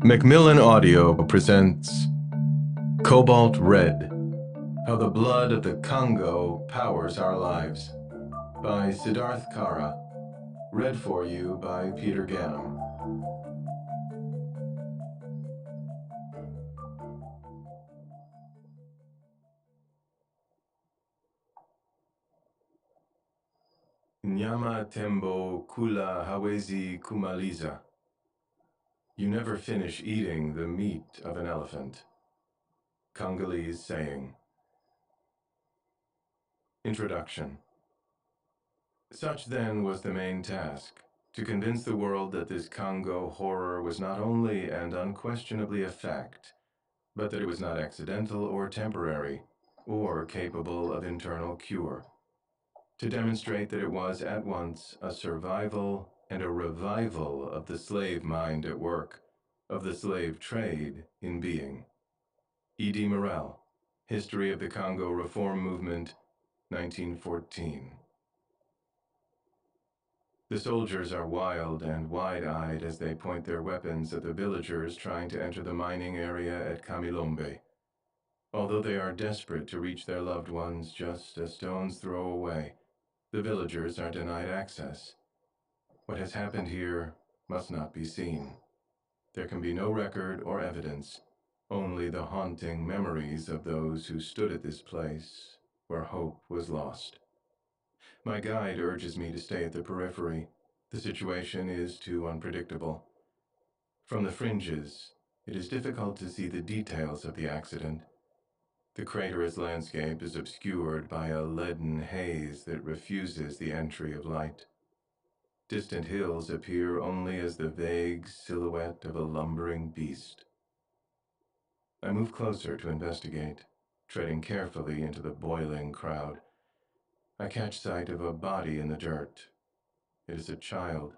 Macmillan Audio presents Cobalt Red, How the Blood of the Congo Powers Our Lives, by Siddharth Kara, read for you by Peter Ganem. Nyama tembo kula hawezi kumaliza. You never finish eating the meat of an elephant. Congolese saying. Introduction. Such then was the main task, to convince the world that this Congo horror was not only and unquestionably a fact, but that it was not accidental or temporary, or capable of internal cure. To demonstrate that it was at once a survival and a revival of the slave mind at work, of the slave trade in being. E.D. Morel, History of the Congo Reform Movement, 1914. The soldiers are wild and wide-eyed as they point their weapons at the villagers trying to enter the mining area at Kamilombe. Although they are desperate to reach their loved ones just a stone's throw away, the villagers are denied access. What has happened here must not be seen. There can be no record or evidence, only the haunting memories of those who stood at this place where hope was lost. My guide urges me to stay at the periphery. The situation is too unpredictable. From the fringes, it is difficult to see the details of the accident. The craterous landscape is obscured by a leaden haze that refuses the entry of light. Distant hills appear only as the vague silhouette of a lumbering beast. I move closer to investigate, treading carefully into the boiling crowd. I catch sight of a body in the dirt. It is a child,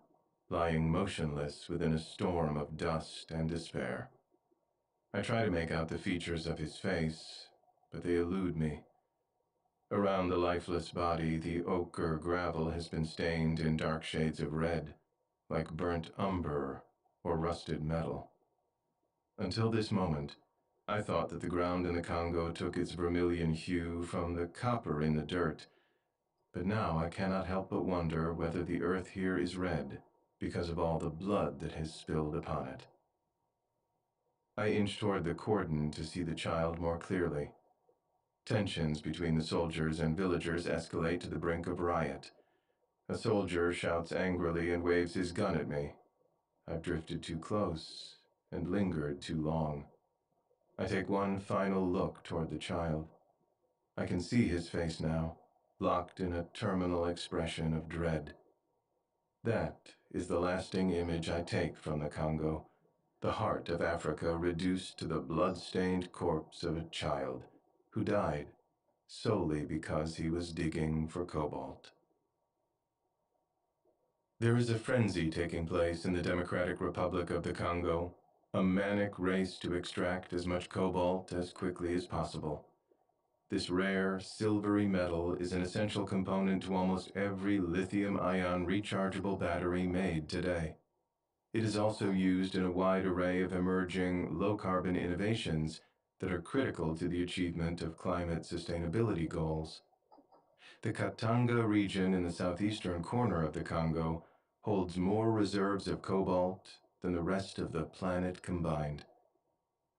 lying motionless within a storm of dust and despair. I try to make out the features of his face, but they elude me. Around the lifeless body, the ochre gravel has been stained in dark shades of red, like burnt umber or rusted metal. Until this moment, I thought that the ground in the Congo took its vermilion hue from the copper in the dirt, but now I cannot help but wonder whether the earth here is red because of all the blood that has spilled upon it. I inch toward the cordon to see the child more clearly. Tensions between the soldiers and villagers escalate to the brink of riot. A soldier shouts angrily and waves his gun at me. I've drifted too close and lingered too long. I take one final look toward the child. I can see his face now, locked in a terminal expression of dread. That is the lasting image I take from the Congo, the heart of Africa reduced to the blood-stained corpse of a child who died solely because he was digging for cobalt. There is a frenzy taking place in the Democratic Republic of the Congo, a manic race to extract as much cobalt as quickly as possible. This rare, silvery metal is an essential component to almost every lithium-ion rechargeable battery made today. It is also used in a wide array of emerging low-carbon innovations that are critical to the achievement of climate sustainability goals. The Katanga region in the southeastern corner of the Congo holds more reserves of cobalt than the rest of the planet combined.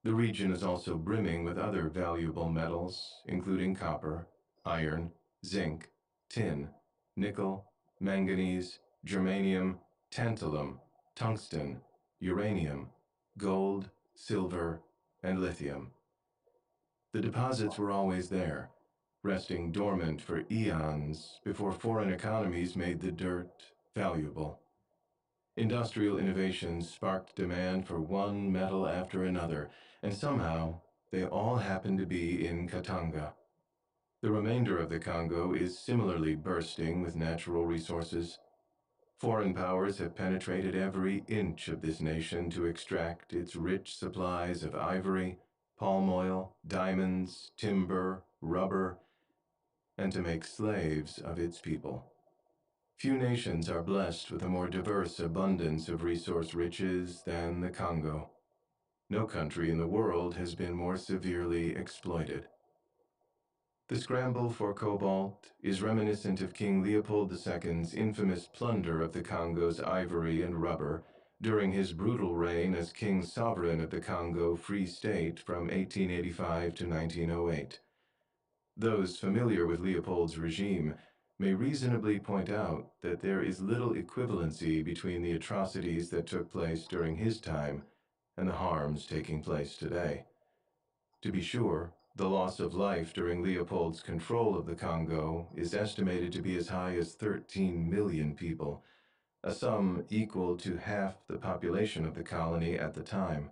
The region is also brimming with other valuable metals, including copper, iron, zinc, tin, nickel, manganese, germanium, tantalum, tungsten, uranium, gold, silver, and lithium. The deposits were always there, resting dormant for eons before foreign economies made the dirt valuable. Industrial innovations sparked demand for one metal after another, and somehow they all happen to be in Katanga. The remainder of the Congo is similarly bursting with natural resources. Foreign powers have penetrated every inch of this nation to extract its rich supplies of ivory, palm oil, diamonds, timber, rubber, and to make slaves of its people. Few nations are blessed with a more diverse abundance of resource riches than the Congo. No country in the world has been more severely exploited. The scramble for cobalt is reminiscent of King Leopold II's infamous plunder of the Congo's ivory and rubber during his brutal reign as King Sovereign of the Congo Free State from 1885 to 1908. Those familiar with Leopold's regime may reasonably point out that there is little equivalency between the atrocities that took place during his time and the harms taking place today. To be sure, the loss of life during Leopold's control of the Congo is estimated to be as high as 13 million people, a sum equal to half the population of the colony at the time.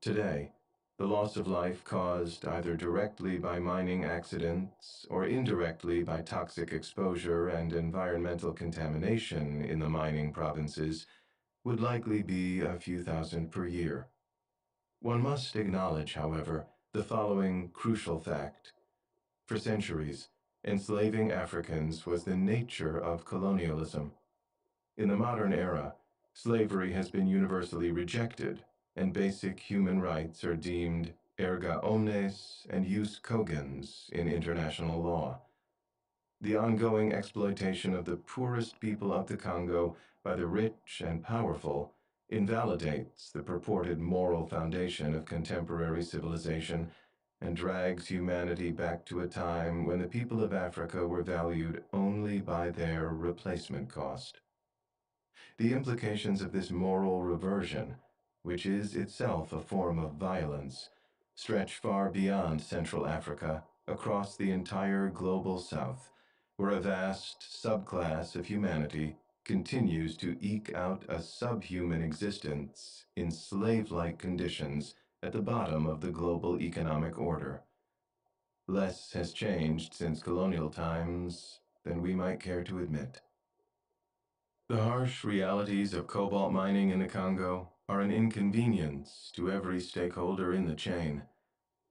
Today, the loss of life caused either directly by mining accidents or indirectly by toxic exposure and environmental contamination in the mining provinces would likely be a few thousand per year. One must acknowledge, however, the following crucial fact. For centuries, enslaving Africans was the nature of colonialism. In the modern era, slavery has been universally rejected, and basic human rights are deemed erga omnes and jus cogens in international law. The ongoing exploitation of the poorest people of the Congo by the rich and powerful invalidates the purported moral foundation of contemporary civilization and drags humanity back to a time when the people of Africa were valued only by their replacement cost. The implications of this moral reversion, which is itself a form of violence, stretch far beyond Central Africa, across the entire global South, where a vast subclass of humanity continues to eke out a subhuman existence in slave-like conditions at the bottom of the global economic order. Less has changed since colonial times than we might care to admit. The harsh realities of cobalt mining in the Congo are an inconvenience to every stakeholder in the chain.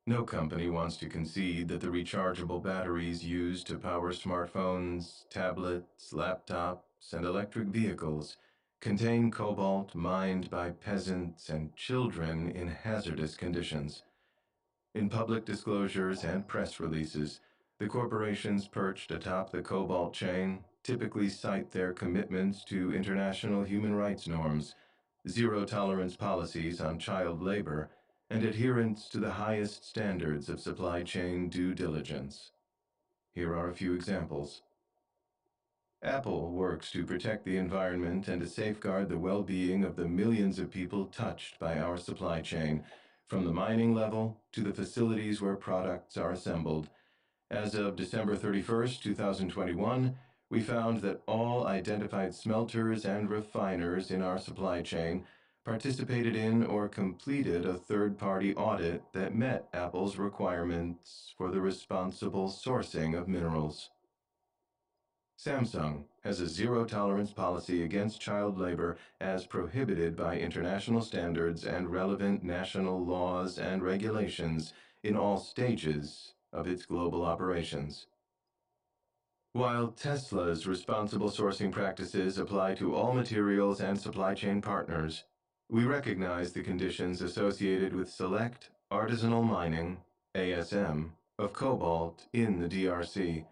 No company wants to concede that the rechargeable batteries used to power smartphones, tablets, laptops, and electric vehicles contain cobalt mined by peasants and children in hazardous conditions. In public disclosures and press releases, the corporations perched atop the cobalt chain typically cite their commitments to international human rights norms, zero-tolerance policies on child labor, and adherence to the highest standards of supply chain due diligence. Here are a few examples. Apple works to protect the environment and to safeguard the well-being of the millions of people touched by our supply chain, from the mining level to the facilities where products are assembled. As of December 31st, 2021, we found that all identified smelters and refiners in our supply chain participated in or completed a third-party audit that met Apple's requirements for the responsible sourcing of minerals. Samsung has a zero-tolerance policy against child labor as prohibited by international standards and relevant national laws and regulations in all stages of its global operations. While Tesla's responsible sourcing practices apply to all materials and supply chain partners, we recognize the conditions associated with select artisanal mining, ASM, of cobalt in the DRC.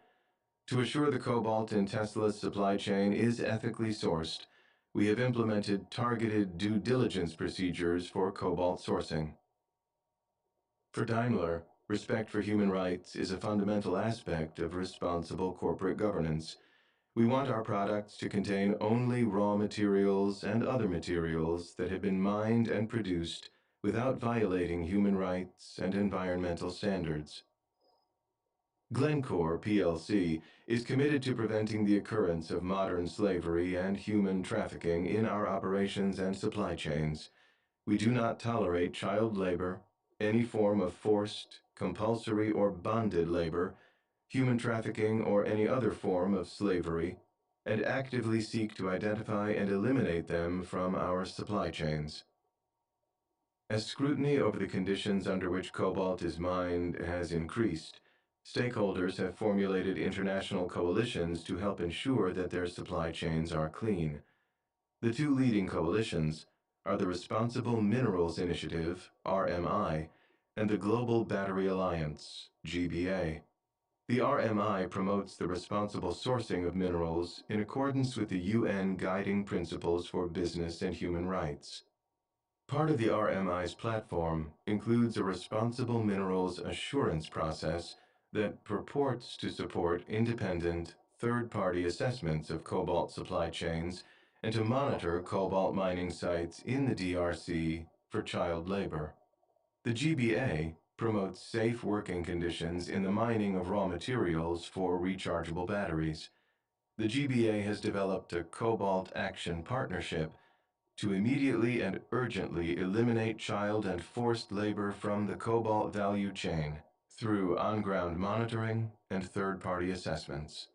To assure the cobalt in Tesla's supply chain is ethically sourced, we have implemented targeted due diligence procedures for cobalt sourcing. For Daimler, respect for human rights is a fundamental aspect of responsible corporate governance. We want our products to contain only raw materials and other materials that have been mined and produced without violating human rights and environmental standards. Glencore plc is committed to preventing the occurrence of modern slavery and human trafficking in our operations and supply chains. We do not tolerate child labor, any form of forced, compulsory, or bonded labor, human trafficking, or any other form of slavery, and actively seek to identify and eliminate them from our supply chains. As scrutiny over the conditions under which cobalt is mined has increased, stakeholders have formulated international coalitions to help ensure that their supply chains are clean. The two leading coalitions are the Responsible Minerals Initiative, RMI, and the Global Battery Alliance, GBA. The RMI promotes the responsible sourcing of minerals in accordance with the UN Guiding Principles for Business and Human Rights. Part of the RMI's platform includes a responsible minerals assurance process that purports to support independent, third-party assessments of cobalt supply chains and to monitor cobalt mining sites in the DRC for child labor. The GBA promotes safe working conditions in the mining of raw materials for rechargeable batteries. The GBA has developed a Cobalt Action Partnership to immediately and urgently eliminate child and forced labor from the cobalt value chain through on-ground monitoring and third-party assessments.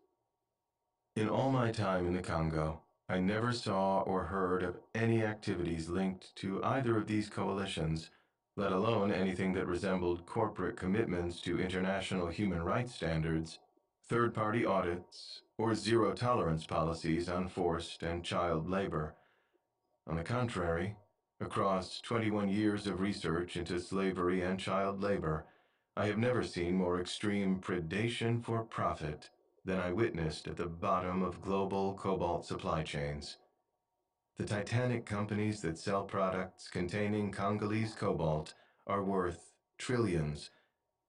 In all my time in the Congo, I never saw or heard of any activities linked to either of these coalitions, let alone anything that resembled corporate commitments to international human rights standards, third-party audits, or zero-tolerance policies on forced and child labor. On the contrary, across 21 years of research into slavery and child labor, I have never seen more extreme predation for profit than I witnessed at the bottom of global cobalt supply chains. The titanic companies that sell products containing Congolese cobalt are worth trillions,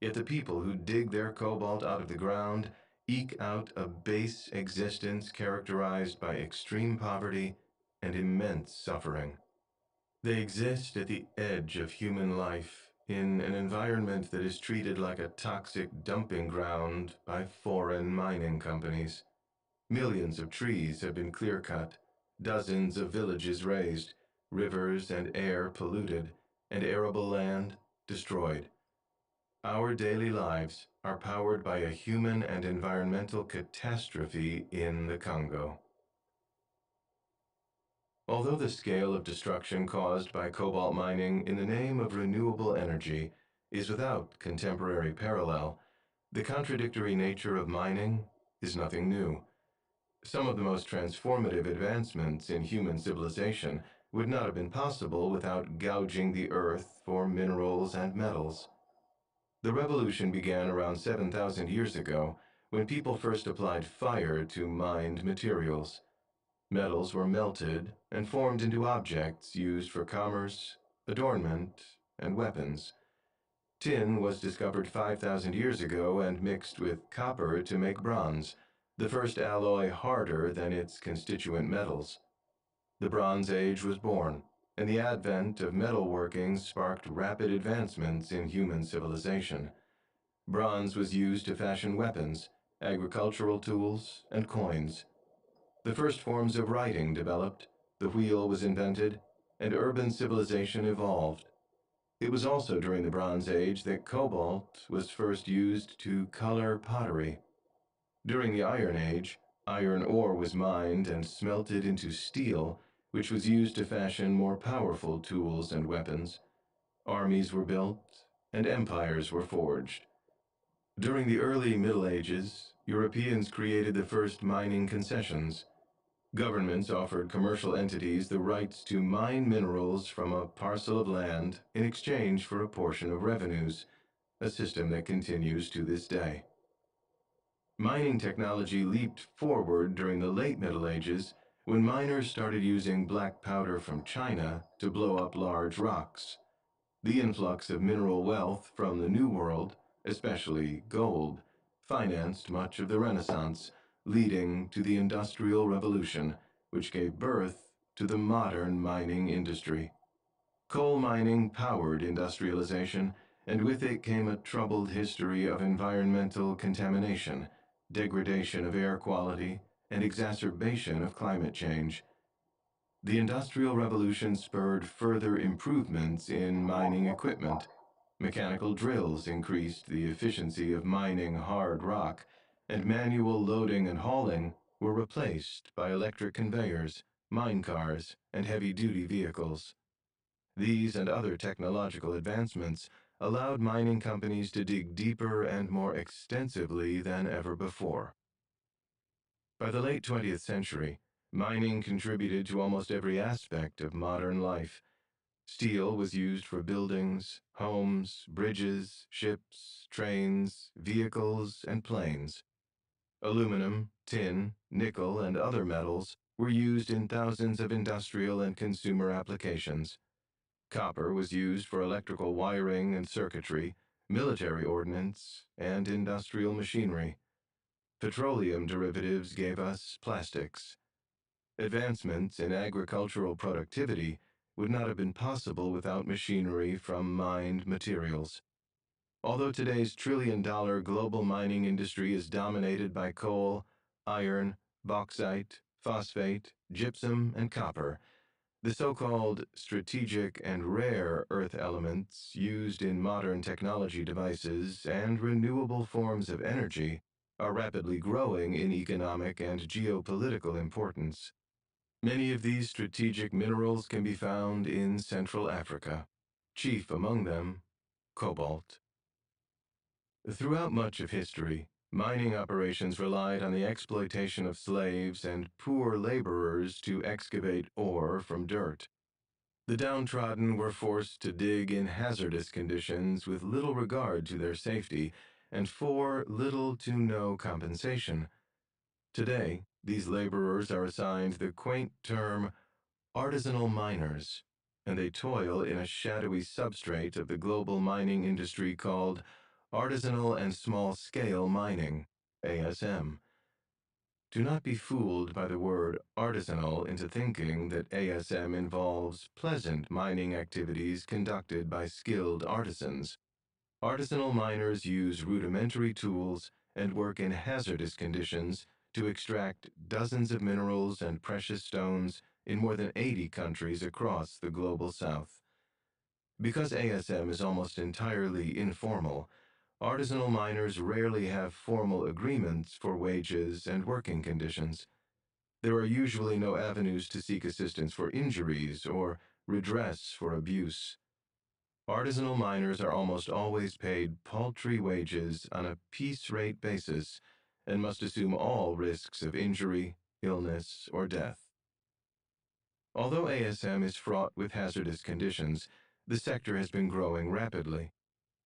yet the people who dig their cobalt out of the ground eke out a base existence characterized by extreme poverty and immense suffering. They exist at the edge of human life in an environment that is treated like a toxic dumping ground by foreign mining companies. Millions of trees have been clear-cut, dozens of villages razed, rivers and air polluted, and arable land destroyed. Our daily lives are powered by a human and environmental catastrophe in the Congo. Although the scale of destruction caused by cobalt mining in the name of renewable energy is without contemporary parallel, the contradictory nature of mining is nothing new. Some of the most transformative advancements in human civilization would not have been possible without gouging the earth for minerals and metals. The revolution began around 7,000 years ago when people first applied fire to mined materials. Metals were melted and formed into objects used for commerce, adornment, and weapons. Tin was discovered 5,000 years ago and mixed with copper to make bronze, the first alloy harder than its constituent metals. The Bronze Age was born, and the advent of metalworking sparked rapid advancements in human civilization. Bronze was used to fashion weapons, agricultural tools, and coins. The first forms of writing developed, the wheel was invented, and urban civilization evolved. It was also during the Bronze Age that cobalt was first used to color pottery. During the Iron Age, iron ore was mined and smelted into steel, which was used to fashion more powerful tools and weapons. Armies were built, and empires were forged. During the early Middle Ages, Europeans created the first mining concessions. Governments offered commercial entities the rights to mine minerals from a parcel of land in exchange for a portion of revenues, a system that continues to this day. Mining technology leaped forward during the late Middle Ages when miners started using black powder from China to blow up large rocks. The influx of mineral wealth from the New World, especially gold, financed much of the Renaissance, leading to the Industrial Revolution, which gave birth to the modern mining industry. Coal mining powered industrialization, and with it came a troubled history of environmental contamination, degradation of air quality, and exacerbation of climate change. The Industrial Revolution spurred further improvements in mining equipment. Mechanical drills increased the efficiency of mining hard rock, and manual loading and hauling were replaced by electric conveyors, mine cars, and heavy-duty vehicles. These and other technological advancements allowed mining companies to dig deeper and more extensively than ever before. By the late 20th century, mining contributed to almost every aspect of modern life, Steel was used for buildings, homes, bridges, ships, trains, vehicles, and planes. Aluminum, tin, nickel, and other metals were used in thousands of industrial and consumer applications. Copper was used for electrical wiring and circuitry, military ordnance, and industrial machinery. Petroleum derivatives gave us plastics. Advancements in agricultural productivity would not have been possible without machinery from mined materials. Although today's trillion-dollar global mining industry is dominated by coal, iron, bauxite, phosphate, gypsum, and copper, the so-called strategic and rare earth elements used in modern technology devices and renewable forms of energy are rapidly growing in economic and geopolitical importance. Many of these strategic minerals can be found in Central Africa, chief among them, cobalt. Throughout much of history, mining operations relied on the exploitation of slaves and poor laborers to excavate ore from dirt. The downtrodden were forced to dig in hazardous conditions with little regard to their safety and for little to no compensation. Today, these laborers are assigned the quaint term artisanal miners, and they toil in a shadowy substrate of the global mining industry called artisanal and small-scale mining, ASM. Do not be fooled by the word artisanal into thinking that ASM involves pleasant mining activities conducted by skilled artisans. Artisanal miners use rudimentary tools and work in hazardous conditions to extract dozens of minerals and precious stones in more than 80 countries across the global south. Because ASM is almost entirely informal, artisanal miners rarely have formal agreements for wages and working conditions. There are usually no avenues to seek assistance for injuries or redress for abuse. Artisanal miners are almost always paid paltry wages on a piece rate basis and must assume all risks of injury, illness, or death. Although ASM is fraught with hazardous conditions, the sector has been growing rapidly.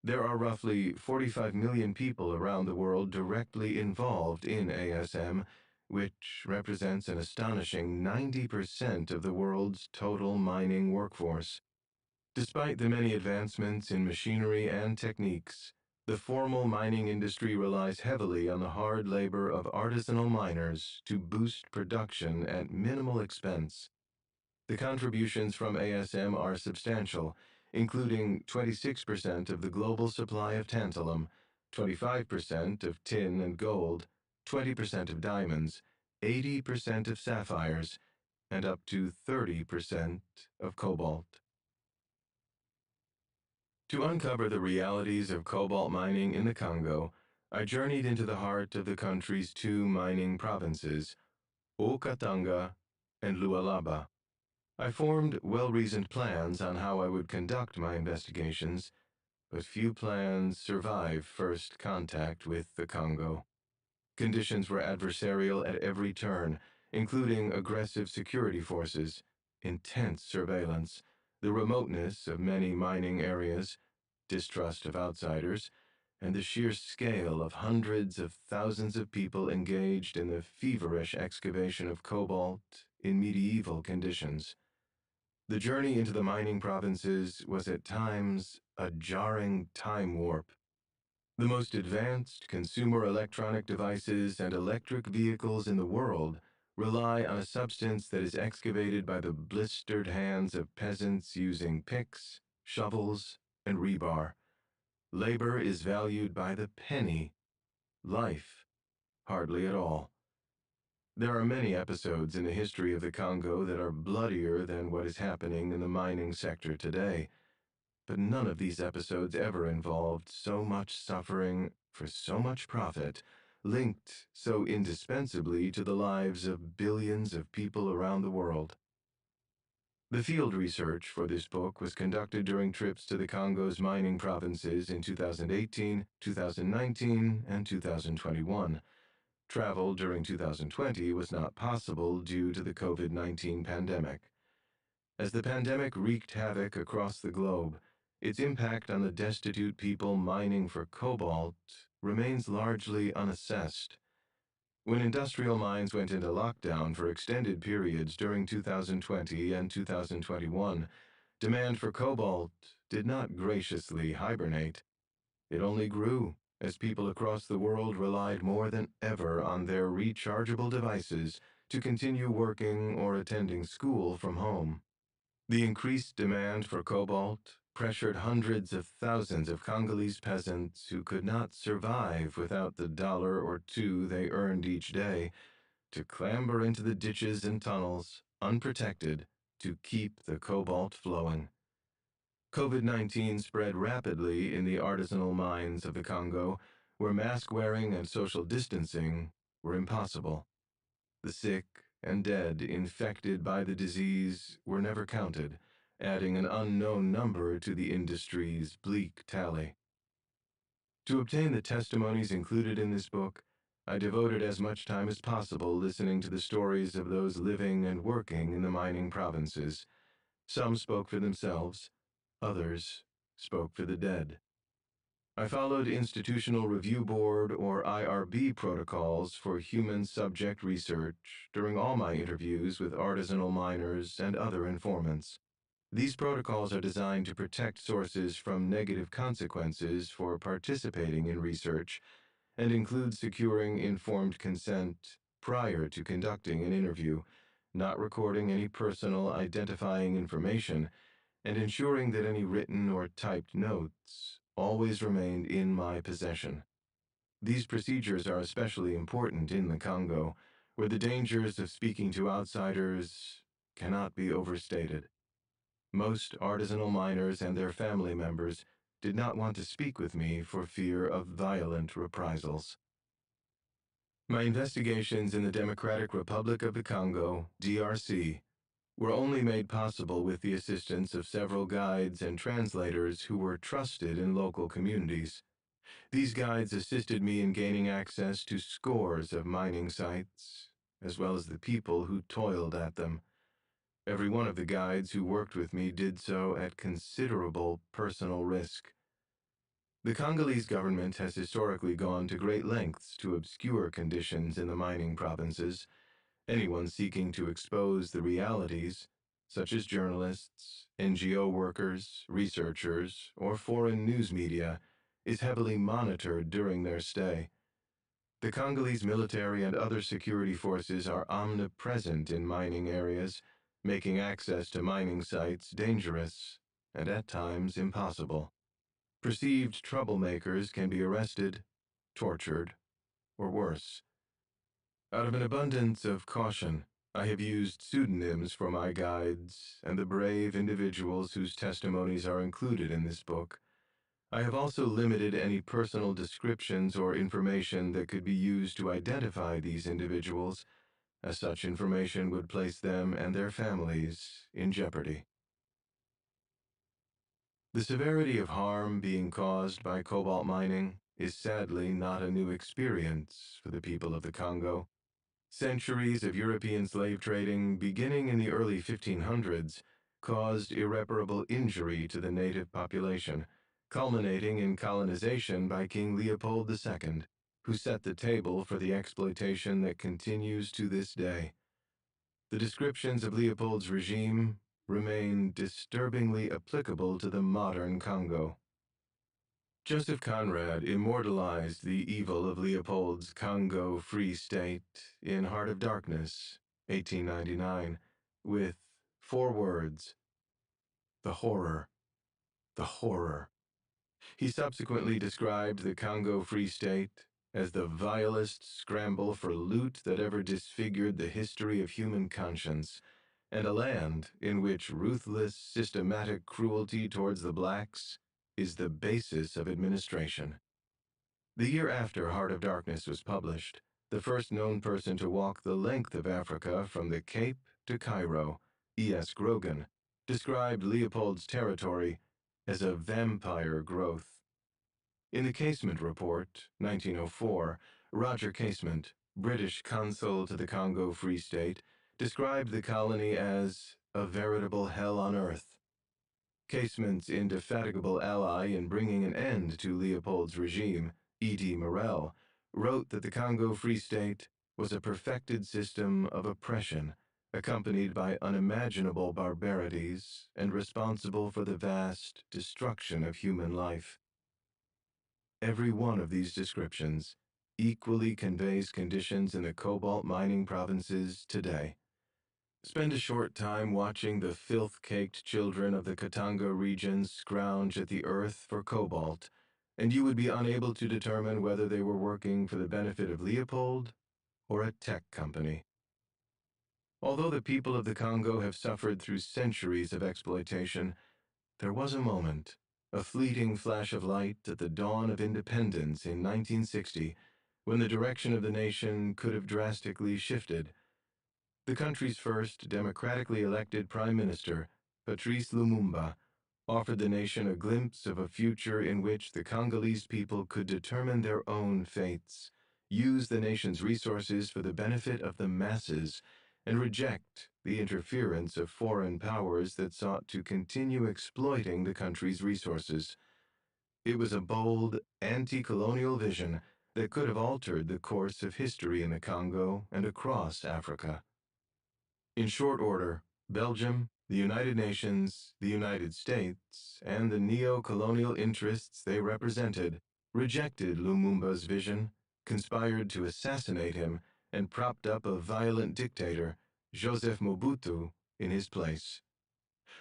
There are roughly 45 million people around the world directly involved in ASM, which represents an astonishing 90% of the world's total mining workforce. Despite the many advancements in machinery and techniques, the formal mining industry relies heavily on the hard labor of artisanal miners to boost production at minimal expense. The contributions from ASM are substantial, including 26% of the global supply of tantalum, 25% of tin and gold, 20% of diamonds, 80% of sapphires, and up to 30% of cobalt. To uncover the realities of cobalt mining in the Congo, I journeyed into the heart of the country's two mining provinces, Haut-Katanga and Lualaba. I formed well-reasoned plans on how I would conduct my investigations, but few plans survive first contact with the Congo. Conditions were adversarial at every turn, including aggressive security forces, intense surveillance, the remoteness of many mining areas, distrust of outsiders, and the sheer scale of hundreds of thousands of people engaged in the feverish excavation of cobalt in medieval conditions. The journey into the mining provinces was at times a jarring time warp. The most advanced consumer electronic devices and electric vehicles in the world rely on a substance that is excavated by the blistered hands of peasants using picks, shovels, and rebar. Labor is valued by the penny, life, hardly at all. There are many episodes in the history of the Congo that are bloodier than what is happening in the mining sector today, but none of these episodes ever involved so much suffering for so much profit, linked so indispensably to the lives of billions of people around the world. The field research for this book was conducted during trips to the Congo's mining provinces in 2018, 2019, and 2021. Travel during 2020 was not possible due to the COVID-19 pandemic. As the pandemic wreaked havoc across the globe, its impact on the destitute people mining for cobalt remains largely unassessed. When industrial mines went into lockdown for extended periods during 2020 and 2021, demand for cobalt did not graciously hibernate. It only grew as people across the world relied more than ever on their rechargeable devices to continue working or attending school from home. The increased demand for cobalt pressured hundreds of thousands of Congolese peasants who could not survive without the dollar or two they earned each day to clamber into the ditches and tunnels, unprotected, to keep the cobalt flowing. COVID-19 spread rapidly in the artisanal mines of the Congo, where mask wearing and social distancing were impossible. The sick and dead infected by the disease were never counted, adding an unknown number to the industry's bleak tally. To obtain the testimonies included in this book, I devoted as much time as possible listening to the stories of those living and working in the mining provinces. Some spoke for themselves, others spoke for the dead. I followed Institutional Review Board or IRB protocols for human subject research during all my interviews with artisanal miners and other informants. These protocols are designed to protect sources from negative consequences for participating in research and include securing informed consent prior to conducting an interview, not recording any personal identifying information, and ensuring that any written or typed notes always remained in my possession. These procedures are especially important in the Congo, where the dangers of speaking to outsiders cannot be overstated. Most artisanal miners and their family members did not want to speak with me for fear of violent reprisals. My investigations in the Democratic Republic of the Congo, DRC, were only made possible with the assistance of several guides and translators who were trusted in local communities. These guides assisted me in gaining access to scores of mining sites, as well as the people who toiled at them. Every one of the guides who worked with me did so at considerable personal risk. The Congolese government has historically gone to great lengths to obscure conditions in the mining provinces. Anyone seeking to expose the realities, such as journalists, NGO workers, researchers, or foreign news media, is heavily monitored during their stay. The Congolese military and other security forces are omnipresent in mining areas, making access to mining sites dangerous and at times impossible. Perceived troublemakers can be arrested, tortured, or worse. Out of an abundance of caution, I have used pseudonyms for my guides and the brave individuals whose testimonies are included in this book. I have also limited any personal descriptions or information that could be used to identify these individuals, as such information would place them and their families in jeopardy. The severity of harm being caused by cobalt mining is sadly not a new experience for the people of the Congo. Centuries of European slave trading, beginning in the early 1500s, caused irreparable injury to the native population, culminating in colonization by King Leopold II, who set the table for the exploitation that continues to this day. The descriptions of Leopold's regime remain disturbingly applicable to the modern Congo. Joseph Conrad immortalized the evil of Leopold's Congo Free State in Heart of Darkness, 1899, with 4 words: the horror, the horror. He subsequently described the Congo Free State as the vilest scramble for loot that ever disfigured the history of human conscience, and a land in which ruthless, systematic cruelty towards the blacks is the basis of administration. The year after Heart of Darkness was published, the first known person to walk the length of Africa from the Cape to Cairo, E.S. Grogan, described Leopold's territory as a vampire growth. In the Casement Report, 1904, Roger Casement, British consul to the Congo Free State, described the colony as a veritable hell on earth. Casement's indefatigable ally in bringing an end to Leopold's regime, E.D. Morel, wrote that the Congo Free State was a perfected system of oppression, accompanied by unimaginable barbarities and responsible for the vast destruction of human life. Every one of these descriptions equally conveys conditions in the cobalt mining provinces today. Spend a short time watching the filth-caked children of the Katanga region scrounge at the earth for cobalt, and you would be unable to determine whether they were working for the benefit of Leopold or a tech company. Although the people of the Congo have suffered through centuries of exploitation, there was a moment, a fleeting flash of light at the dawn of independence in 1960, when the direction of the nation could have drastically shifted. The country's first democratically elected prime minister, Patrice Lumumba, offered the nation a glimpse of a future in which the Congolese people could determine their own fates, use the nation's resources for the benefit of the masses, and reject the interference of foreign powers that sought to continue exploiting the country's resources. It was a bold, anti-colonial vision that could have altered the course of history in the Congo and across Africa. In short order, Belgium, the United Nations, the United States, and the neo-colonial interests they represented rejected Lumumba's vision, conspired to assassinate him, and propped up a violent dictator, Joseph Mobutu, in his place.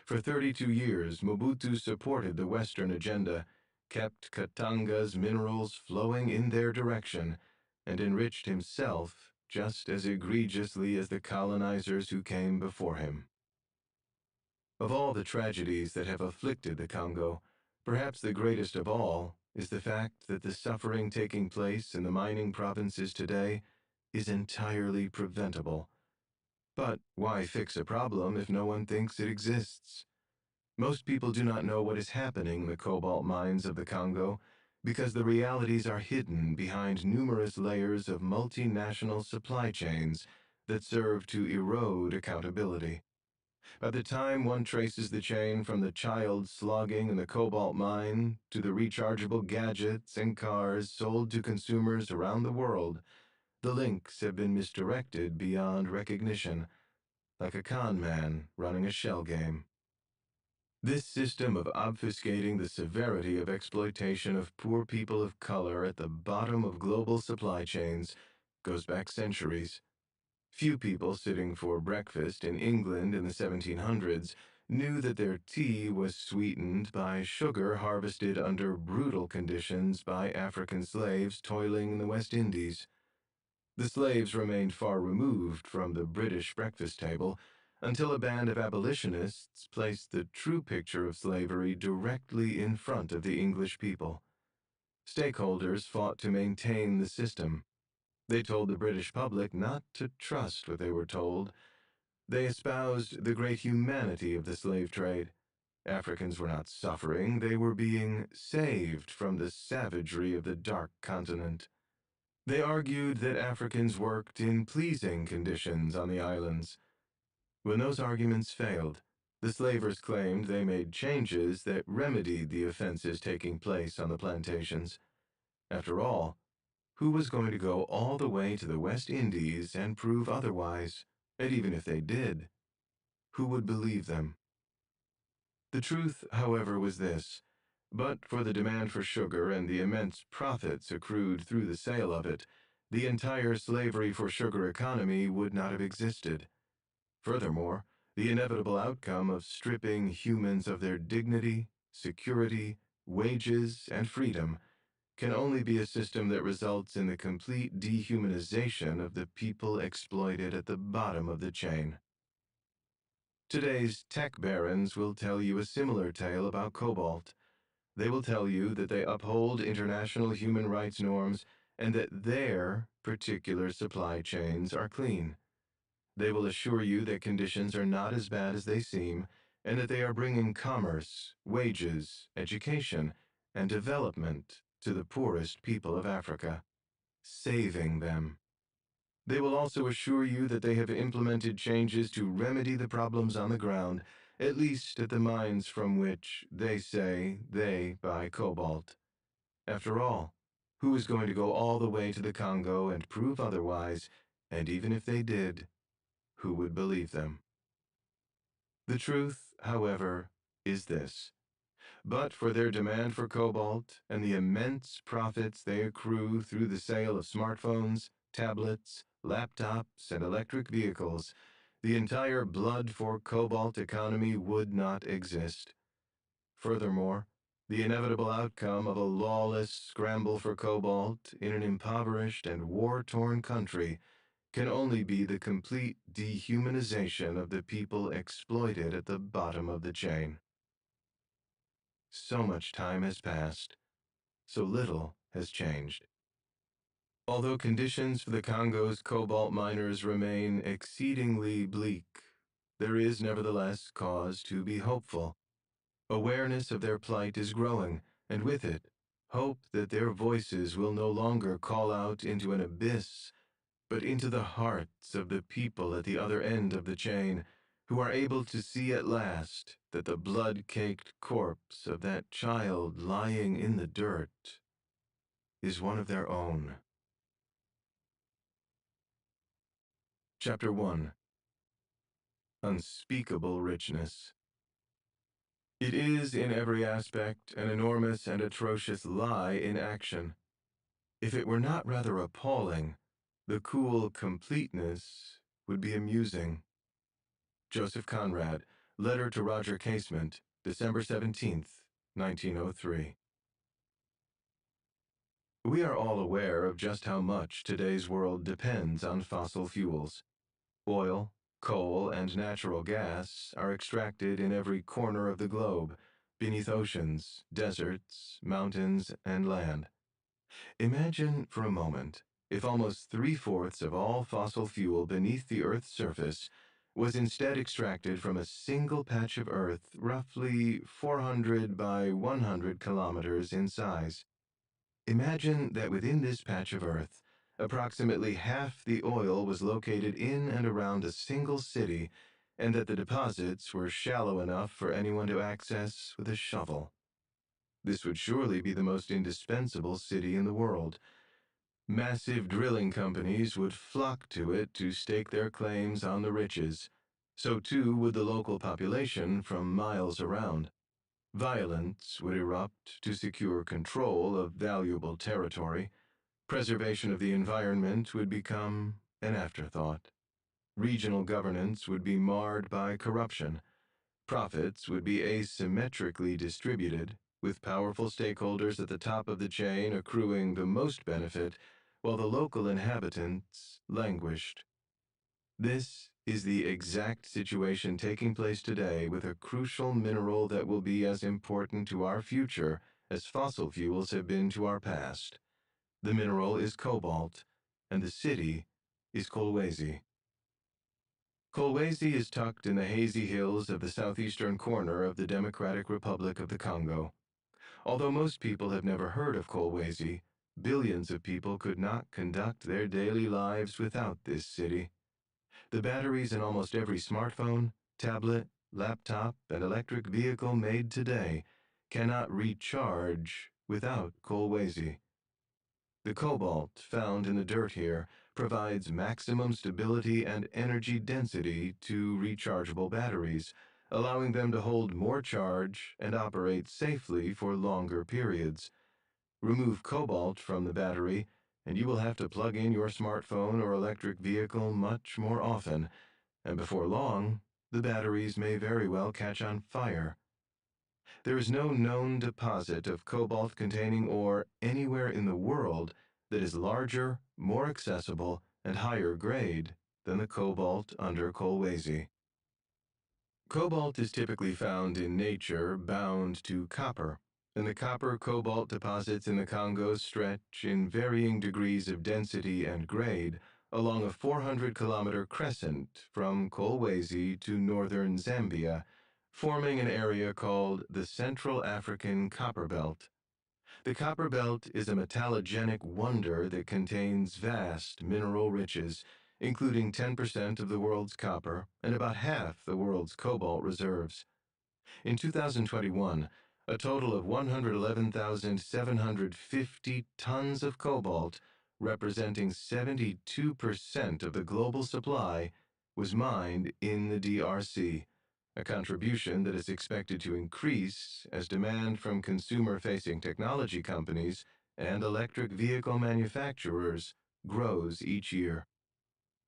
For 32 years, Mobutu supported the Western agenda, kept Katanga's minerals flowing in their direction, and enriched himself just as egregiously as the colonizers who came before him. Of all the tragedies that have afflicted the Congo, perhaps the greatest of all is the fact that the suffering taking place in the mining provinces today is entirely preventable. But why fix a problem if no one thinks it exists? Most people do not know what is happening in the cobalt mines of the Congo because the realities are hidden behind numerous layers of multinational supply chains that serve to erode accountability. By the time one traces the chain from the child slogging in the cobalt mine to the rechargeable gadgets and cars sold to consumers around the world, the links have been misdirected beyond recognition, like a con man running a shell game. This system of obfuscating the severity of exploitation of poor people of color at the bottom of global supply chains goes back centuries. Few people sitting for breakfast in England in the 1700s knew that their tea was sweetened by sugar harvested under brutal conditions by African slaves toiling in the West Indies. The slaves remained far removed from the British breakfast table until a band of abolitionists placed the true picture of slavery directly in front of the English people. Stakeholders fought to maintain the system. They told the British public not to trust what they were told. They espoused the great humanity of the slave trade. Africans were not suffering, they were being saved from the savagery of the Dark Continent. They argued that Africans worked in pleasing conditions on the islands. When those arguments failed, the slavers claimed they made changes that remedied the offenses taking place on the plantations. After all, who was going to go all the way to the West Indies and prove otherwise? And even if they did, who would believe them? The truth, however, was this. But for the demand for sugar and the immense profits accrued through the sale of it, the entire slavery for sugar economy would not have existed. Furthermore, the inevitable outcome of stripping humans of their dignity, security, wages, and freedom can only be a system that results in the complete dehumanization of the people exploited at the bottom of the chain. Today's tech barons will tell you a similar tale about cobalt. They will tell you that they uphold international human rights norms and that their particular supply chains are clean. They will assure you that conditions are not as bad as they seem and that they are bringing commerce, wages, education, and development to the poorest people of Africa, saving them. They will also assure you that they have implemented changes to remedy the problems on the ground, at least at the mines from which they say they buy cobalt. After all, who is going to go all the way to the Congo and prove otherwise? And even if they did, who would believe them? The truth, however, is this. But for their demand for cobalt and the immense profits they accrue through the sale of smartphones, tablets, laptops, and electric vehicles, the entire blood for cobalt economy would not exist. Furthermore, the inevitable outcome of a lawless scramble for cobalt in an impoverished and war-torn country can only be the complete dehumanization of the people exploited at the bottom of the chain. So much time has passed, so little has changed. Although conditions for the Congo's cobalt miners remain exceedingly bleak, there is nevertheless cause to be hopeful. Awareness of their plight is growing, and with it, hope that their voices will no longer call out into an abyss, but into the hearts of the people at the other end of the chain, who are able to see at last that the blood-caked corpse of that child lying in the dirt is one of their own. Chapter 1. Unspeakable Richness. It is, in every aspect, an enormous and atrocious lie in action. If it were not rather appalling, the cool completeness would be amusing. Joseph Conrad, Letter to Roger Casement, December 17th, 1903. We are all aware of just how much today's world depends on fossil fuels. Oil, coal, and natural gas are extracted in every corner of the globe, beneath oceans, deserts, mountains, and land. Imagine for a moment if almost three-fourths of all fossil fuel beneath the Earth's surface was instead extracted from a single patch of Earth roughly 400 by 100 kilometers in size. Imagine that within this patch of Earth, approximately half the oil was located in and around a single city, and that the deposits were shallow enough for anyone to access with a shovel. This would surely be the most indispensable city in the world. Massive drilling companies would flock to it to stake their claims on the riches. So too would the local population from miles around. Violence would erupt to secure control of valuable territory. Preservation of the environment would become an afterthought. Regional governance would be marred by corruption. Profits would be asymmetrically distributed, with powerful stakeholders at the top of the chain accruing the most benefit, while the local inhabitants languished. This is the exact situation taking place today with a crucial mineral that will be as important to our future as fossil fuels have been to our past. The mineral is cobalt, and the city is Kolwezi. Kolwezi is tucked in the hazy hills of the southeastern corner of the Democratic Republic of the Congo. Although most people have never heard of Kolwezi, billions of people could not conduct their daily lives without this city. The batteries in almost every smartphone, tablet, laptop, and electric vehicle made today cannot recharge without Kolwezi. The cobalt found in the dirt here provides maximum stability and energy density to rechargeable batteries, allowing them to hold more charge and operate safely for longer periods. Remove cobalt from the battery, and you will have to plug in your smartphone or electric vehicle much more often, and before long, the batteries may very well catch on fire. There is no known deposit of cobalt-containing ore anywhere in the world that is larger, more accessible, and higher grade than the cobalt under Kolwezi. Cobalt is typically found in nature bound to copper, and the copper-cobalt deposits in the Congo stretch in varying degrees of density and grade along a 400-kilometer crescent from Kolwezi to northern Zambia, forming an area called the Central African Copper Belt. The Copper Belt is a metallogenic wonder that contains vast mineral riches, including 10% of the world's copper and about half the world's cobalt reserves. In 2021, a total of 111,750 tons of cobalt, representing 72% of the global supply, was mined in the DRC, a contribution that is expected to increase as demand from consumer-facing technology companies and electric vehicle manufacturers grows each year.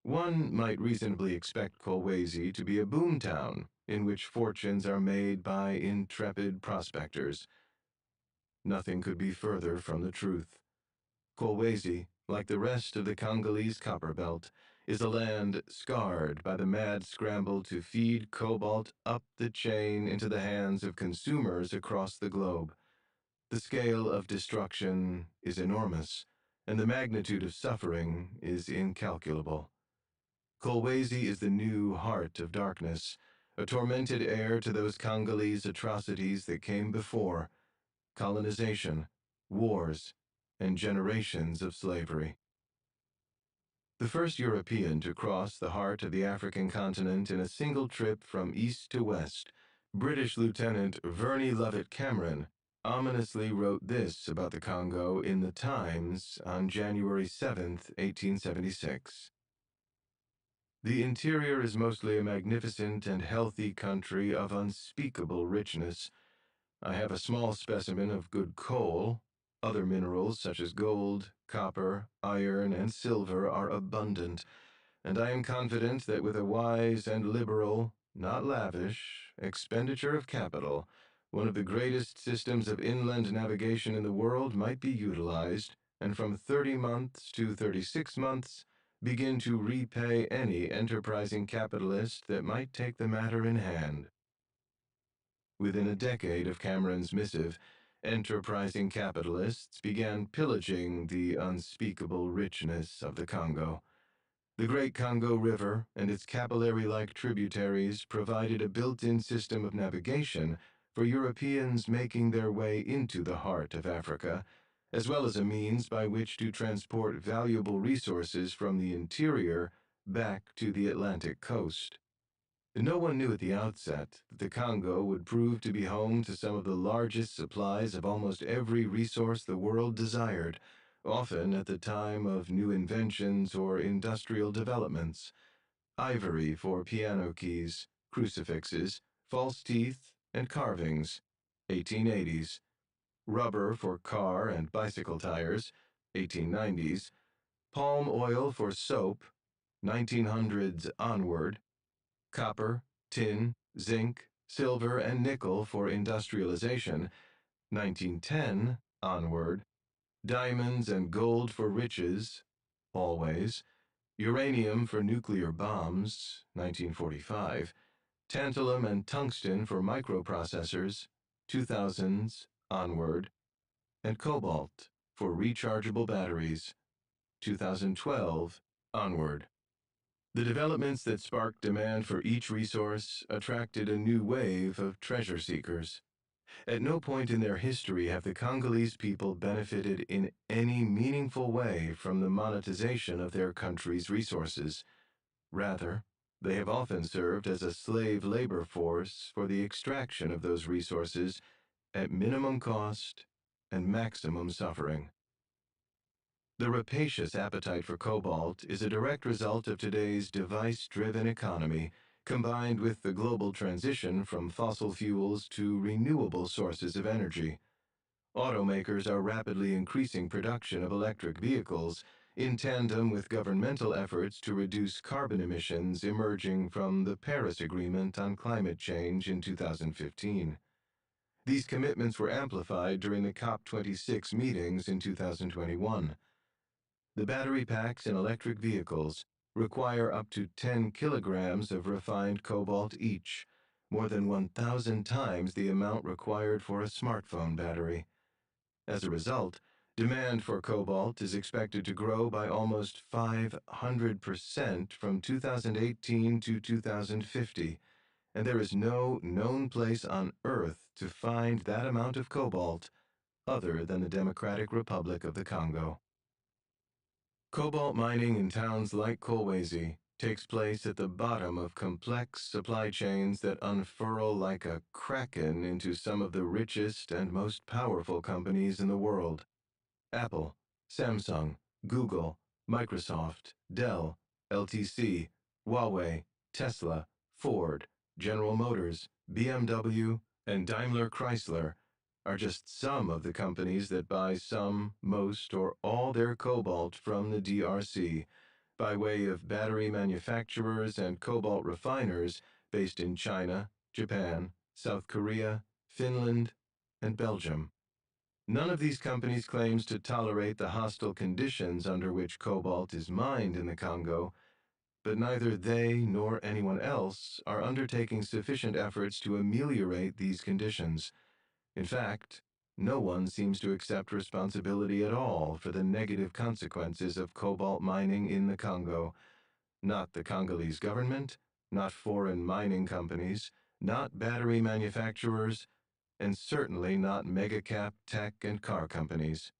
One might reasonably expect Kolwezi to be a boomtown in which fortunes are made by intrepid prospectors. Nothing could be further from the truth. Kolwezi, like the rest of the Congolese copper belt, is a land scarred by the mad scramble to feed cobalt up the chain into the hands of consumers across the globe. The scale of destruction is enormous, and the magnitude of suffering is incalculable. Kolwezi is the new heart of darkness, a tormented heir to those Congolese atrocities that came before: colonization, wars, and generations of slavery. The first European to cross the heart of the African continent in a single trip from east to west, British Lieutenant Verney Lovett Cameron, ominously wrote this about the Congo in The Times on January 7, 1876. The interior is mostly a magnificent and healthy country of unspeakable richness. I have a small specimen of good coal. Other minerals such as gold, copper, iron, and silver are abundant, and I am confident that with a wise and liberal, not lavish, expenditure of capital, one of the greatest systems of inland navigation in the world might be utilized, and from 30 months to 36 months, begin to repay any enterprising capitalist that might take the matter in hand. Within a decade of Cameron's missive, enterprising capitalists began pillaging the unspeakable richness of the Congo. The Great Congo River and its capillary-like tributaries provided a built-in system of navigation for Europeans making their way into the heart of Africa, as well as a means by which to transport valuable resources from the interior back to the Atlantic coast. No one knew at the outset that the Congo would prove to be home to some of the largest supplies of almost every resource the world desired, often at the time of new inventions or industrial developments: ivory for piano keys, crucifixes, false teeth, and carvings, 1880s; rubber for car and bicycle tires, 1890s; palm oil for soap, 1900s onward; copper, tin, zinc, silver, and nickel for industrialization, 1910 onward; diamonds and gold for riches, always; uranium for nuclear bombs, 1945; tantalum and tungsten for microprocessors, 2000s onward; and cobalt for rechargeable batteries, 2012 onward. The developments that sparked demand for each resource attracted a new wave of treasure seekers. At no point in their history have the Congolese people benefited in any meaningful way from the monetization of their country's resources. Rather, they have often served as a slave labor force for the extraction of those resources at minimum cost and maximum suffering. The rapacious appetite for cobalt is a direct result of today's device-driven economy, combined with the global transition from fossil fuels to renewable sources of energy. Automakers are rapidly increasing production of electric vehicles in tandem with governmental efforts to reduce carbon emissions emerging from the Paris Agreement on Climate Change in 2015. These commitments were amplified during the COP26 meetings in 2021. The battery packs in electric vehicles require up to 10 kilograms of refined cobalt each, more than 1,000 times the amount required for a smartphone battery. As a result, demand for cobalt is expected to grow by almost 500% from 2018 to 2050, and there is no known place on Earth to find that amount of cobalt other than the Democratic Republic of the Congo. Cobalt mining in towns like Kolwezi takes place at the bottom of complex supply chains that unfurl like a kraken into some of the richest and most powerful companies in the world. Apple, Samsung, Google, Microsoft, Dell, LTC, Huawei, Tesla, Ford, General Motors, BMW, and Daimler Chrysler are just some of the companies that buy some, most, or all their cobalt from the DRC by way of battery manufacturers and cobalt refiners based in China, Japan, South Korea, Finland, and Belgium. None of these companies claims to tolerate the hostile conditions under which cobalt is mined in the Congo, but neither they nor anyone else are undertaking sufficient efforts to ameliorate these conditions. In fact, no one seems to accept responsibility at all for the negative consequences of cobalt mining in the Congo. Not the Congolese government, not foreign mining companies, not battery manufacturers, and certainly not megacap tech and car companies.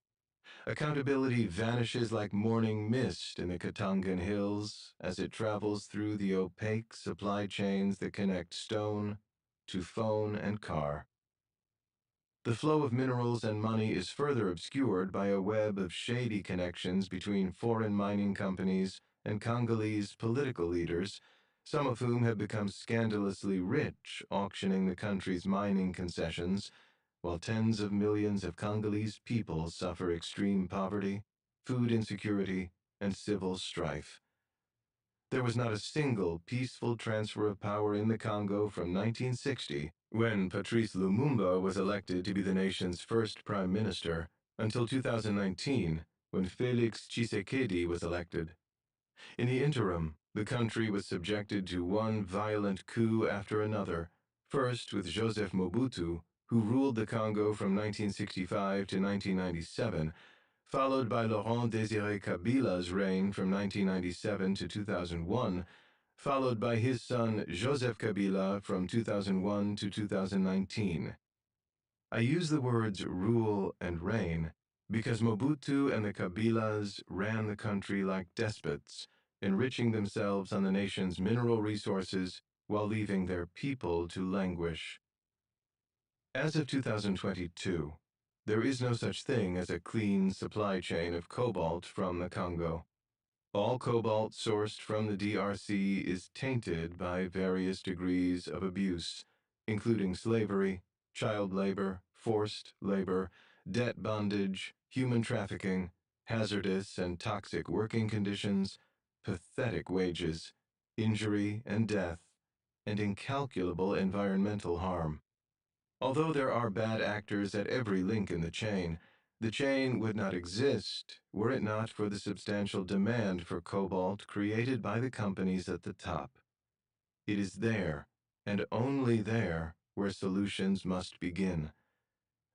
Accountability vanishes like morning mist in the Katangan Hills as it travels through the opaque supply chains that connect stone to phone and car. The flow of minerals and money is further obscured by a web of shady connections between foreign mining companies and Congolese political leaders, some of whom have become scandalously rich auctioning the country's mining concessions, while tens of millions of Congolese people suffer extreme poverty, food insecurity, and civil strife. There was not a single peaceful transfer of power in the Congo from 1960, when Patrice Lumumba was elected to be the nation's first prime minister, until 2019, when Felix Tshisekedi was elected. In the interim, the country was subjected to one violent coup after another, first with Joseph Mobutu, who ruled the Congo from 1965 to 1997, followed by Laurent Désiré Kabila's reign from 1997 to 2001, followed by his son Joseph Kabila from 2001 to 2019. I use the words rule and reign because Mobutu and the Kabilas ran the country like despots, enriching themselves on the nation's mineral resources while leaving their people to languish. As of 2022, there is no such thing as a clean supply chain of cobalt from the Congo. All cobalt sourced from the DRC is tainted by various degrees of abuse, including slavery, child labor, forced labor, debt bondage, human trafficking, hazardous and toxic working conditions, pathetic wages, injury and death, and incalculable environmental harm. Although there are bad actors at every link in the chain would not exist were it not for the substantial demand for cobalt created by the companies at the top. It is there, and only there, where solutions must begin.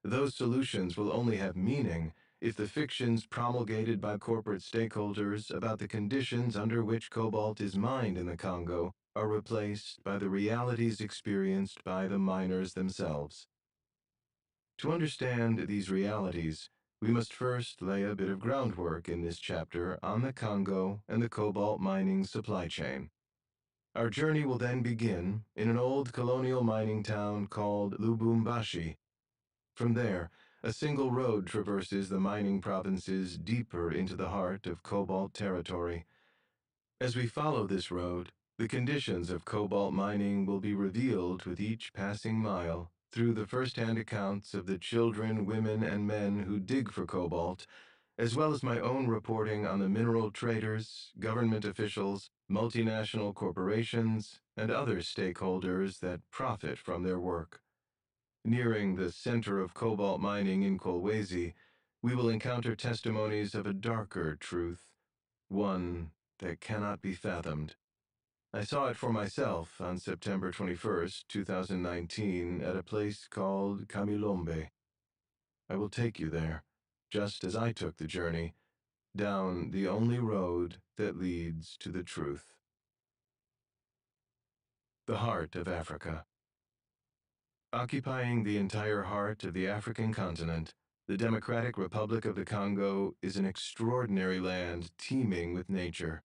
Those solutions will only have meaning if the fictions promulgated by corporate stakeholders about the conditions under which cobalt is mined in the Congo are replaced by the realities experienced by the miners themselves. To understand these realities, we must first lay a bit of groundwork in this chapter on the Congo and the cobalt mining supply chain. Our journey will then begin in an old colonial mining town called Lubumbashi. From there, a single road traverses the mining provinces deeper into the heart of cobalt territory. As we follow this road, the conditions of cobalt mining will be revealed with each passing mile through the first-hand accounts of the children, women, and men who dig for cobalt, as well as my own reporting on the mineral traders, government officials, multinational corporations, and other stakeholders that profit from their work. Nearing the center of cobalt mining in Kolwezi, we will encounter testimonies of a darker truth, one that cannot be fathomed. I saw it for myself on September 21st, 2019, at a place called Kamilombe. I will take you there, just as I took the journey, down the only road that leads to the truth. The heart of Africa. Occupying the entire heart of the African continent, The Democratic Republic of the Congo is an extraordinary land teeming with nature.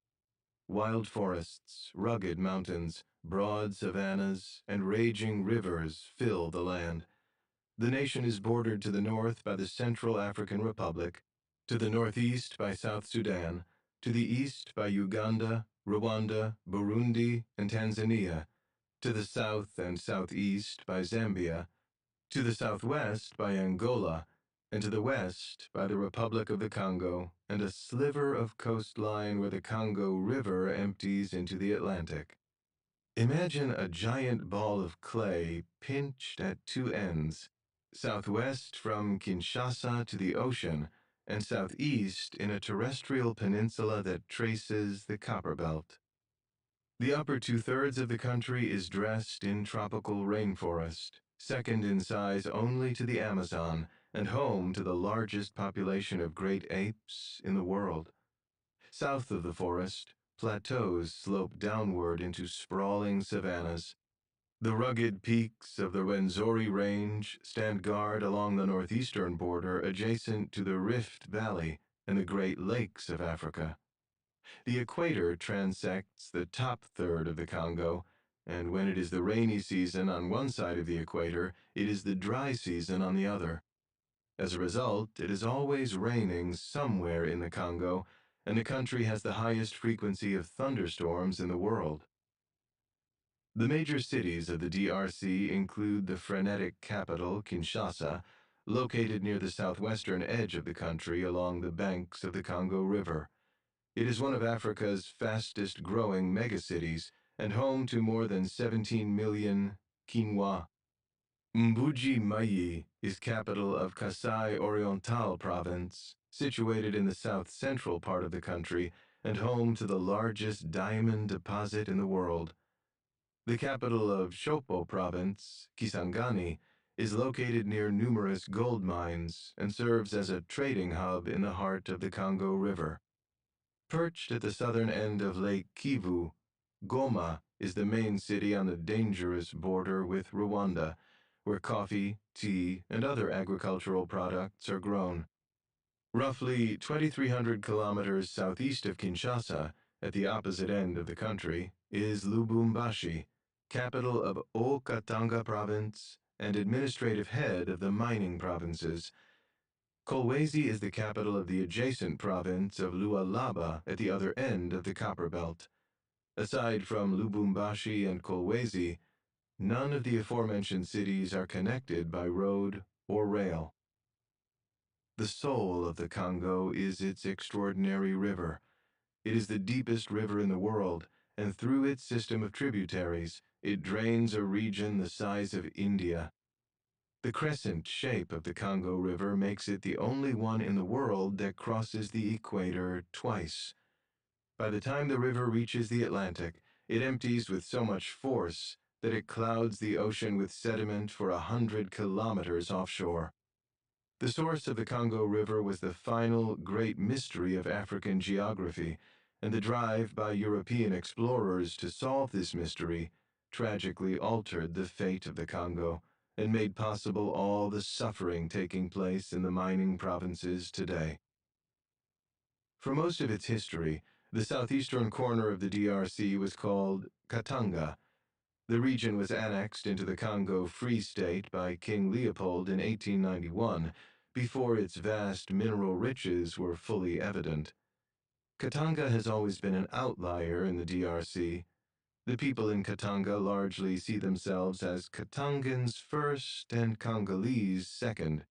Wild forests, rugged mountains, broad savannas, and raging rivers fill the land. The nation is bordered to the north by the Central African Republic, to the northeast by South Sudan, to the east by Uganda, Rwanda, Burundi, and Tanzania, to the south and southeast by Zambia, to the southwest by Angola, and to the west by the Republic of the Congo and a sliver of coastline where the Congo River empties into the Atlantic. Imagine a giant ball of clay pinched at two ends, southwest from Kinshasa to the ocean, and southeast in a terrestrial peninsula that traces the Copper Belt. The upper two-thirds of the country is dressed in tropical rainforest, second in size only to the Amazon, and home to the largest population of great apes in the world. South of the forest, plateaus slope downward into sprawling savannas. The rugged peaks of the Rwenzori Range stand guard along the northeastern border adjacent to the Rift Valley and the Great Lakes of Africa. The equator transects the top third of the Congo, and when it is the rainy season on one side of the equator, it is the dry season on the other. As a result, it is always raining somewhere in the Congo, and the country has the highest frequency of thunderstorms in the world. The major cities of the DRC include the frenetic capital, Kinshasa, located near the southwestern edge of the country along the banks of the Congo River. It is one of Africa's fastest growing megacities and home to more than 17 million Quinois. Mbuji Mayi is capital of Kasai Oriental province, situated in the south-central part of the country and home to the largest diamond deposit in the world. The capital of Shopo province, Kisangani, is located near numerous gold mines and serves as a trading hub in the heart of the Congo River. Perched at the southern end of Lake Kivu, Goma is the main city on the dangerous border with Rwanda, where coffee, tea, and other agricultural products are grown. Roughly 2,300 kilometers southeast of Kinshasa, at the opposite end of the country, is Lubumbashi, capital of Haut-Katanga province and administrative head of the mining provinces. Kolwezi is the capital of the adjacent province of Lualaba at the other end of the Copper Belt. Aside from Lubumbashi and Kolwezi, none of the aforementioned cities are connected by road or rail. The soul of the Congo is its extraordinary river. It is the deepest river in the world, and through its system of tributaries, it drains a region the size of India. The crescent shape of the Congo River makes it the only one in the world that crosses the equator twice. By the time the river reaches the Atlantic, it empties with so much force that it clouds the ocean with sediment for 100 kilometers offshore. The source of the Congo River was the final great mystery of African geography, and the drive by European explorers to solve this mystery tragically altered the fate of the Congo and made possible all the suffering taking place in the mining provinces today. For most of its history, the southeastern corner of the DRC was called Katanga. The region was annexed into the Congo Free State by King Leopold in 1891, before its vast mineral riches were fully evident. Katanga has always been an outlier in the DRC. The people in Katanga largely see themselves as Katangans first and Congolese second.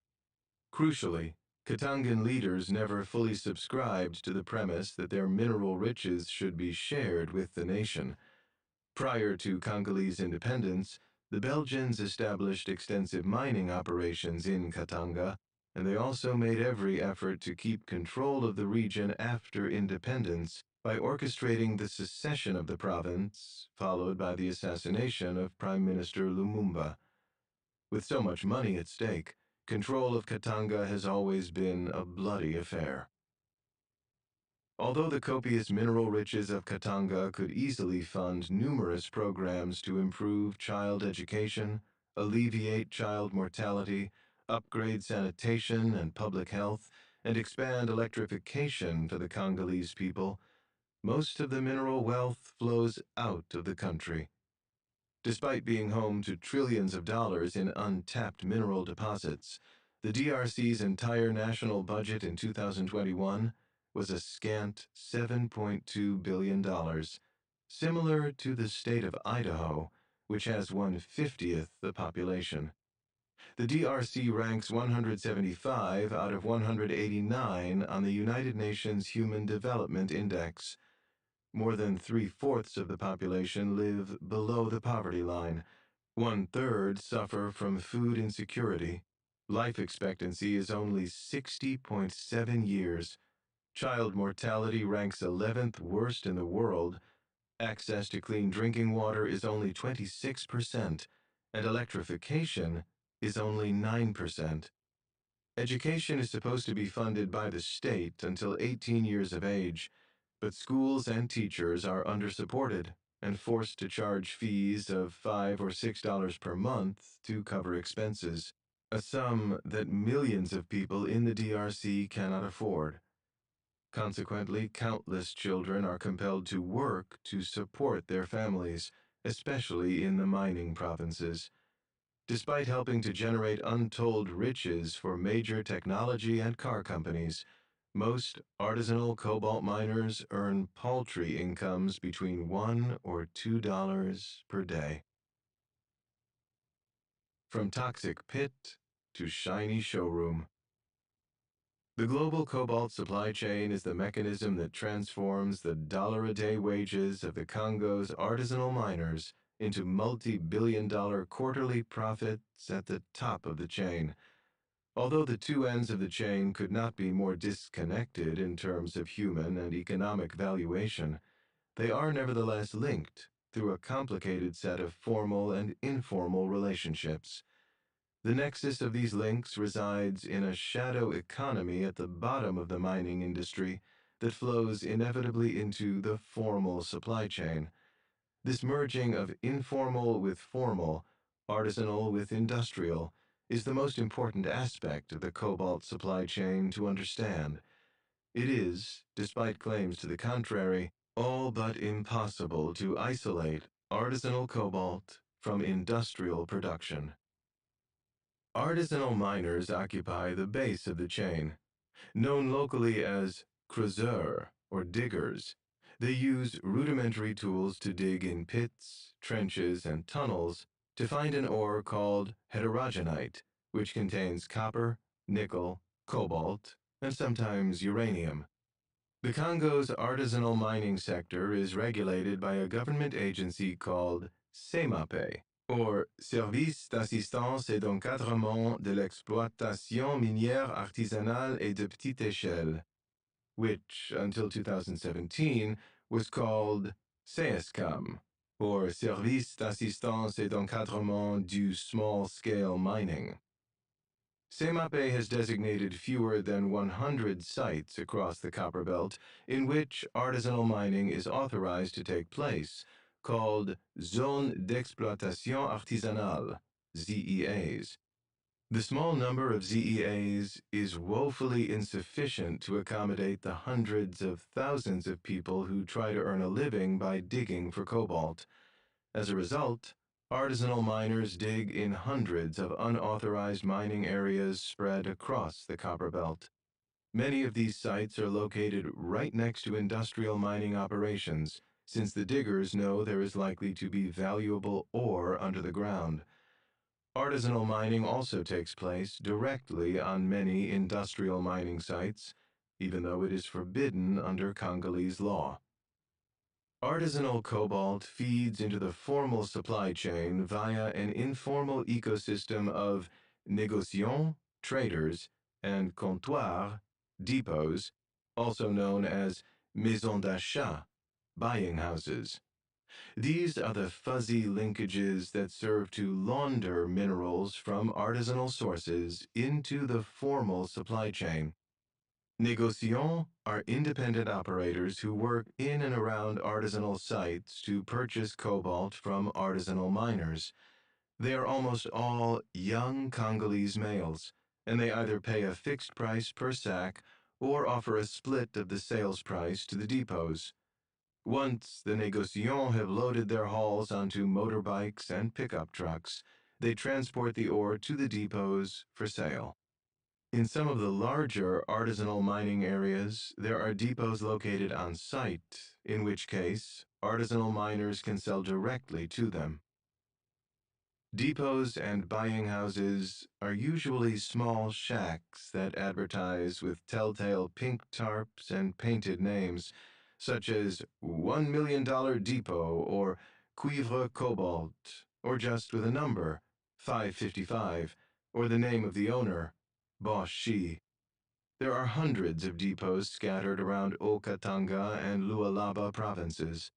Crucially, Katangan leaders never fully subscribed to the premise that their mineral riches should be shared with the nation. Prior to Congolese independence, the Belgians established extensive mining operations in Katanga, and they also made every effort to keep control of the region after independence by orchestrating the secession of the province, followed by the assassination of Prime Minister Lumumba. With so much money at stake, control of Katanga has always been a bloody affair. Although the copious mineral riches of Katanga could easily fund numerous programs to improve child education, alleviate child mortality, upgrade sanitation and public health, and expand electrification for the Congolese people, most of the mineral wealth flows out of the country. Despite being home to trillions of dollars in untapped mineral deposits, the DRC's entire national budget in 2021 was a scant $7.2 billion, similar to the state of Idaho, which has 1/50th the population. The DRC ranks 175 out of 189 on the United Nations Human Development Index. More than 3/4 of the population live below the poverty line. 1/3 suffer from food insecurity. Life expectancy is only 60.7 years. Child mortality ranks 11th worst in the world. Access to clean drinking water is only 26%, and electrification is only 9%. Education is supposed to be funded by the state until 18 years of age, but schools and teachers are undersupported and forced to charge fees of $5 or $6 per month to cover expenses, a sum that millions of people in the DRC cannot afford. Consequently, countless children are compelled to work to support their families, especially in the mining provinces. Despite helping to generate untold riches for major technology and car companies, most artisanal cobalt miners earn paltry incomes between $1 or $2 per day. From toxic pit to shiny showroom. The global cobalt supply chain is the mechanism that transforms the dollar-a-day wages of the Congo's artisanal miners into multi-billion-dollar quarterly profits at the top of the chain. Although the two ends of the chain could not be more disconnected in terms of human and economic valuation, they are nevertheless linked through a complicated set of formal and informal relationships. The nexus of these links resides in a shadow economy at the bottom of the mining industry that flows inevitably into the formal supply chain. This merging of informal with formal, artisanal with industrial, is the most important aspect of the cobalt supply chain to understand. It is, despite claims to the contrary, all but impossible to isolate artisanal cobalt from industrial production. Artisanal miners occupy the base of the chain. Known locally as creuseurs or diggers, they use rudimentary tools to dig in pits, trenches, and tunnels to find an ore called heterogenite, which contains copper, nickel, cobalt, and sometimes uranium. The Congo's artisanal mining sector is regulated by a government agency called SEMAPE, or Service d'assistance et d'encadrement de l'exploitation minière artisanale et de petite échelle, which until 2017 was called SESCAM, or Service d'assistance et d'encadrement du small-scale mining. SEMAPE has designated fewer than 100 sites across the Copperbelt in which artisanal mining is authorized to take place, called Zone d'Exploitation Artisanale, ZEAs. The small number of ZEAs is woefully insufficient to accommodate the hundreds of thousands of people who try to earn a living by digging for cobalt. As a result, artisanal miners dig in hundreds of unauthorized mining areas spread across the Copperbelt. Many of these sites are located right next to industrial mining operations, since the diggers know there is likely to be valuable ore under the ground. Artisanal mining also takes place directly on many industrial mining sites, even though it is forbidden under Congolese law. Artisanal cobalt feeds into the formal supply chain via an informal ecosystem of négociants, traders, and comptoirs, depots, also known as maisons d'achat, buying houses. These are the fuzzy linkages that serve to launder minerals from artisanal sources into the formal supply chain. Négociants are independent operators who work in and around artisanal sites to purchase cobalt from artisanal miners. They are almost all young Congolese males, and they either pay a fixed price per sack or offer a split of the sales price to the depots. Once the négociants have loaded their hauls onto motorbikes and pickup trucks, they transport the ore to the depots for sale. In some of the larger artisanal mining areas, there are depots located on site, in which case, artisanal miners can sell directly to them. Depots and buying houses are usually small shacks that advertise with telltale pink tarps and painted names, such as $1 million Depot or Cuivre Cobalt, or just with a number, 555, or the name of the owner, Boss Shi. There are hundreds of depots scattered around Haut-Katanga and Lualaba provinces.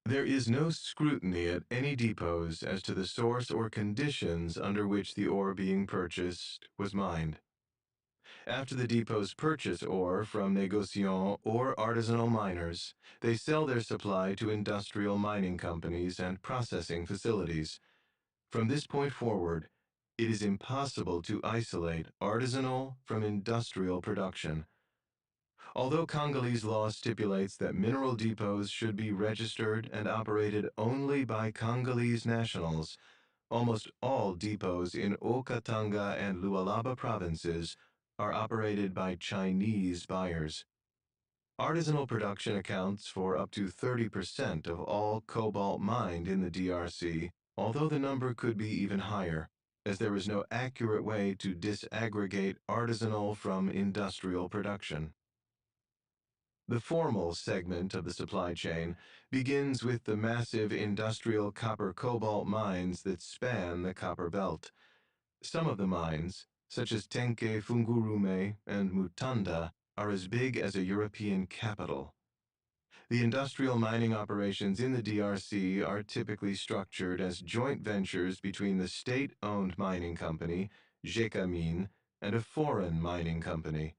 There is no scrutiny at any depots as to the source or conditions under which the ore being purchased was mined. After the depots purchase ore from négociants or artisanal miners, they sell their supply to industrial mining companies and processing facilities. From this point forward, it is impossible to isolate artisanal from industrial production. Although Congolese law stipulates that mineral depots should be registered and operated only by Congolese nationals, almost all depots in Haut-Katanga and Lualaba provinces are operated by Chinese buyers. Artisanal production accounts for up to 30% of all cobalt mined in the DRC, although the number could be even higher, as there is no accurate way to disaggregate artisanal from industrial production. The formal segment of the supply chain begins with the massive industrial copper-cobalt mines that span the copper belt. Some of the mines, such as Tenke Fungurume and Mutanda, are as big as a European capital. The industrial mining operations in the DRC are typically structured as joint ventures between the state-owned mining company, Gécamines, and a foreign mining company.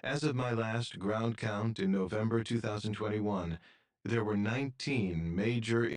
As of my last ground count in November 2021, there were 19 major